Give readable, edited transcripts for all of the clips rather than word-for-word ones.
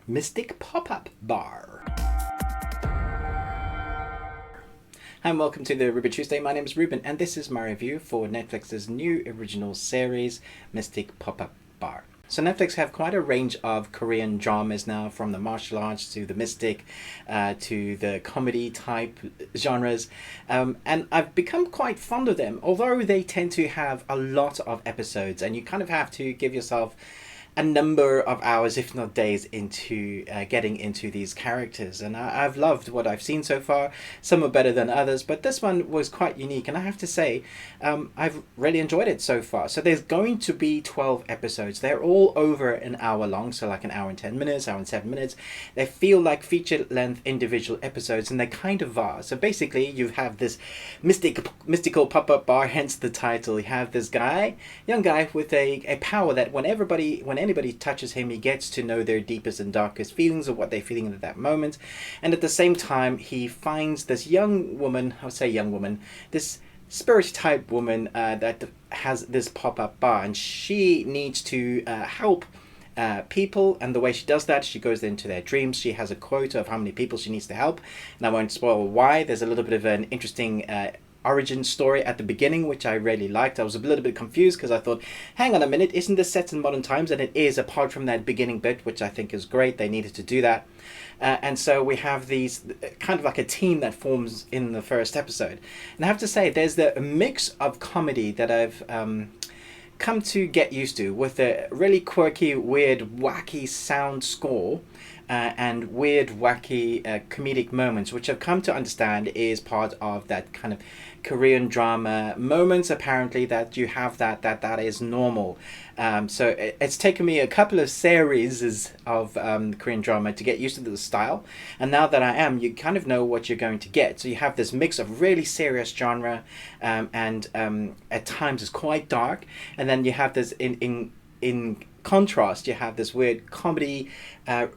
Mystic Pop-Up Bar. Hi and welcome to the Ruben Tuesday. My name is Ruben and this is my review for Netflix's new original series, Mystic Pop-Up Bar. So Netflix have quite a range of Korean dramas now, from the martial arts to the mystic to the comedy type genres, and I've become quite fond of them, although they tend to have a lot of episodes and you kind of have to give yourself a number of hours, if not days, into getting into these characters. And I've loved what I've seen so far. Some are better than others, but this one was quite unique. And I have to say, I've really enjoyed it so far. So there's going to be 12 episodes. They're all over an hour long, so like an hour and 10 minutes, hour and 7 minutes. They feel like feature-length individual episodes, and they kind of are. So basically, you have this mystical pop-up bar, hence the title. You have this guy, young guy, with a power that when anybody touches him, he gets to know their deepest and darkest feelings of what they're feeling at that moment. And at the same time, he finds this young woman, I would say young woman, this spirit type woman that has this pop-up bar, and she needs to help people, and the way she does that, she goes into their dreams. She has a quota of how many people she needs to help, and I won't spoil why. There's a little bit of an interesting origin story at the beginning, which I really liked. I was a little bit confused because I thought, hang on a minute, isn't this set in modern times? And it is, apart from that beginning bit, which I think is great. They needed to do that. And so we have these kind of like a team that forms in the first episode. And I have to say, there's a mix of comedy that I've come to get used to, with a really quirky, weird, wacky sound score and weird, wacky comedic moments, which I've come to understand is part of that kind of Korean drama moments, apparently, that you have that is normal. So it's taken me a couple of series of Korean drama to get used to the style, and now that I am, you kind of know what you're going to get. So you have this mix of really serious genre, and at times it's quite dark, and then you have this in contrast, you have this weird comedy,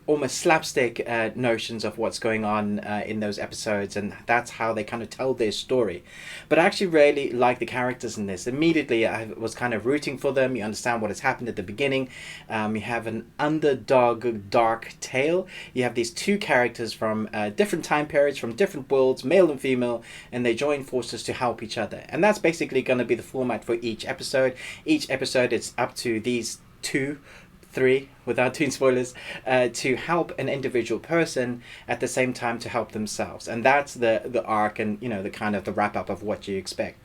almost slapstick notions of what's going on in those episodes, and that's how they kind of tell their story. But I actually really like the characters in this. Immediately I was kind of rooting for them. You understand what has happened at the beginning. You have an underdog dark tale. You have these two characters from different time periods, from different worlds, male and female, and they join forces to help each other. And that's basically going to be the format for each episode. Each episode, it's up to these 2-3, without doing spoilers, to help an individual person at the same time to help themselves. And that's the arc, and the kind of the wrap up of what you expect.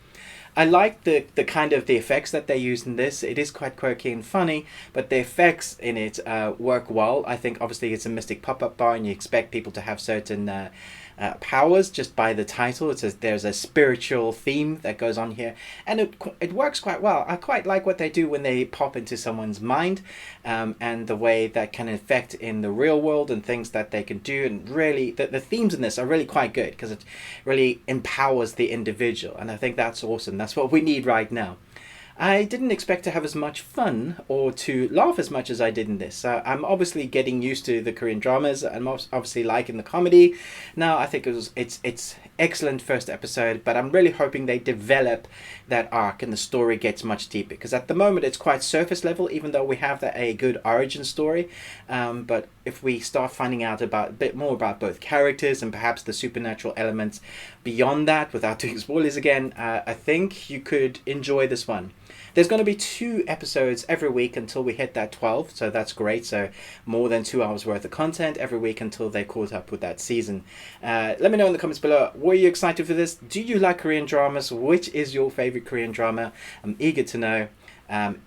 I like the kind of the effects that they use in this. It is quite quirky and funny, but the effects in it work well. I think obviously it's a mystic pop-up bar, and you expect people to have certain powers just by the title. It says there's a spiritual theme that goes on here, and it works quite well. I quite like what they do when they pop into someone's mind, and the way that can affect in the real world and things that they can do. And really the themes in this are really quite good, because it really empowers the individual, and I think that's awesome. That's what we need right now. I didn't expect to have as much fun or to laugh as much as I did in this. I'm obviously getting used to the Korean dramas. I'm obviously liking the comedy. Now I think it's excellent first episode, but I'm really hoping they develop that arc and the story gets much deeper, because at the moment it's quite surface level, even though we have a good origin story. But if we start finding out a bit more about both characters and perhaps the supernatural elements beyond that, without doing spoilers again, I think you could enjoy this one. There's going to be 2 episodes every week until we hit that 12, so that's great. So more than 2 hours worth of content every week until they caught up with that season. Let me know in the comments below, were you excited for this? Do you like Korean dramas? Which is your favorite Korean drama? I'm eager to know.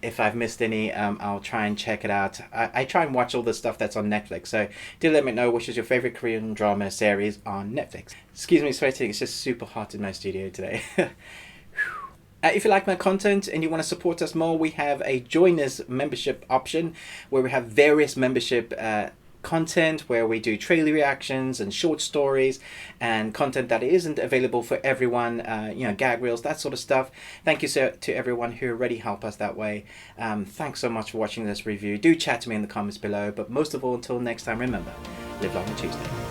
If I've missed any, I'll try and check it out. I try and watch all the stuff that's on Netflix, so do let me know which is your favorite Korean drama series on Netflix. Excuse me sweating, it's just super hot in my studio today. If you like my content and you want to support us more, we have a Join Us membership option, where we have various membership content, where we do trailer reactions and short stories and content that isn't available for everyone, gag reels, that sort of stuff. Thank you to everyone who already help us that way. Thanks so much for watching this review. Do chat to me in the comments below, but most of all, until next time, remember, live long and Tuesday.